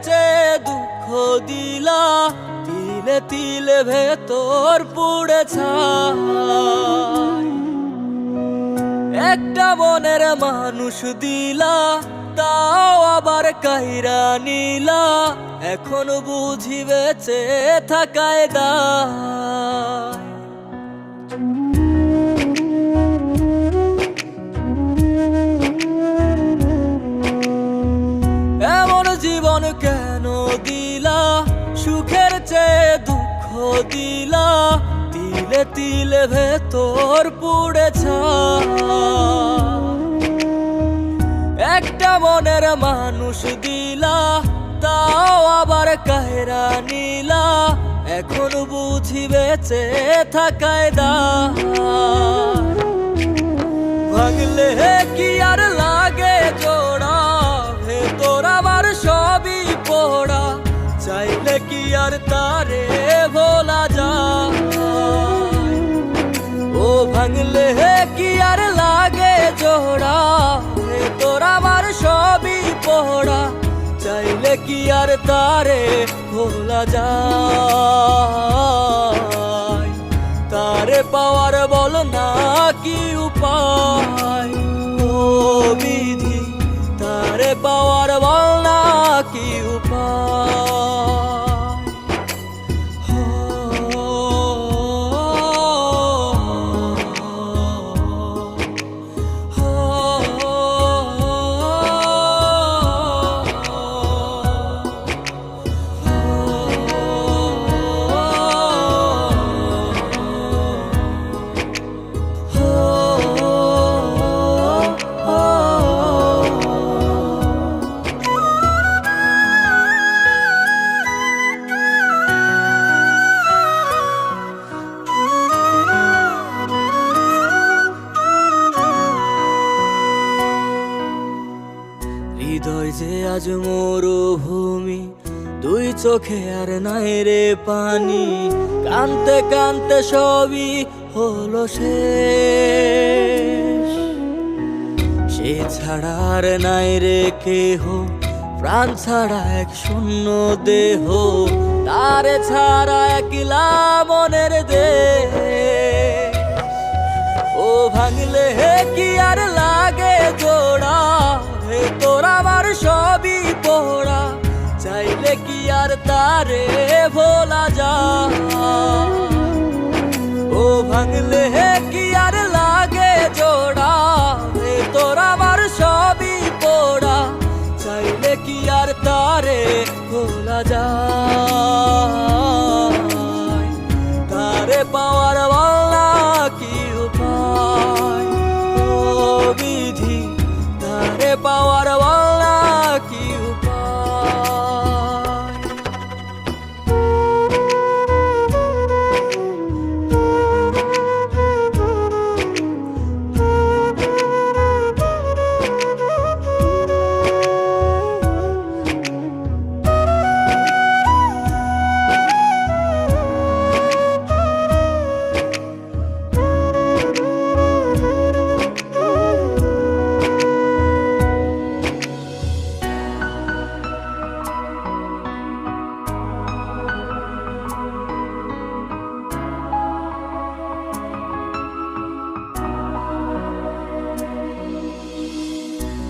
চেয়ে দুঃখ দিলা, তিলে তিলে ভেতর পুড়ে ছাই। একটা মনের মানুষ দিলা, তাও আবার কাইরা নিলা, এখন বুঝি বেঁচে থাকায় দায়। এমন জীবন কেন দিলা, সুখের চেয়ে দুঃখ দিলা, তিলে তিলে ভেতর পুড়ে ছাই। একটা মনের মানুষ দিলা, তাও আবার কাহেরা নিলা, এখন বুঝি বেঁচে থাকায় দায়। ভাঙলে কি আর লাগে জোড়া, ভেতর আমার সবই পোড়া, চাইলে কি আর তারে ভোলা যায়। ও ভাঙলে কি আর লাগে জোড়া, ভেতর আমার সবই পোড়া, চাইলে কি আর তারে ভোলা যায়। তারে পাওয়ার বল না কি উপায়, ও বিধি তারে পাওয়ার বল না কি উপায়। হৃদয় যে আজ মরুভূমি, দুই চোখে আর নাই রে পানি, কানতে কানতে সবই হলো শেষ। সে ছাড়া আর নাই রে কেহ, প্রাণ ছাড়া এক শূন্য দেহ, তারে ছাড়া একলা মনের দেহ। ও ভাঙলে কি আর লাগে জোড়া, ভেতর আমার সবই পোড়া, চাইলে কি আর তারে ভোলা যায়। ও ভাঙলে কি আর লাগে জোড়া, ভেতর আমার সবই পোড়া, চাইলে কি আর তারে ভোলা যায়। তারে পাওয়ার বলা কি উপায়, ও বিধি তারে পাওয়ার বলা কি উপায়।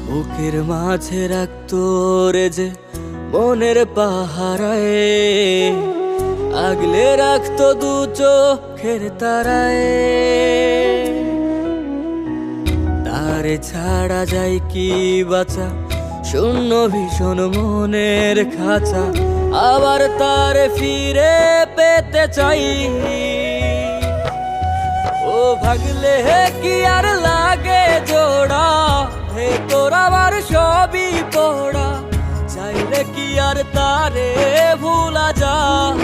বুকের মাঝে রাখতো রে যে মনের পাহারায়, আগলে রাখতো দু চোখের তারায়। তারে ছাড়া যায় কি বাঁচা, শূন্য ভীষণ মনের খাঁচা, আবার তারে ফিরে পেতে চাই। ও ভাগলে কি আর লাগে জোড়া, ভেতর আমার সবই পোড়া, চাইলে কি আর তারে ভুলা যায়।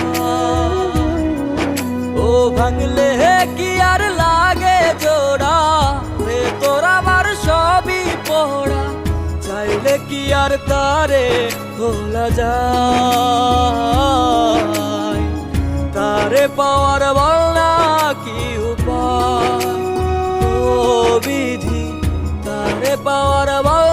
ও ভাঙলে কি আর লাগে জোড়া, ভেতর আমার সবই পোড়া, চাইলে কি আর তারে ভোলা যায়। তারে পাওয়ার বল না কি উপায়, ও বিধি তারে পাওয়ার বল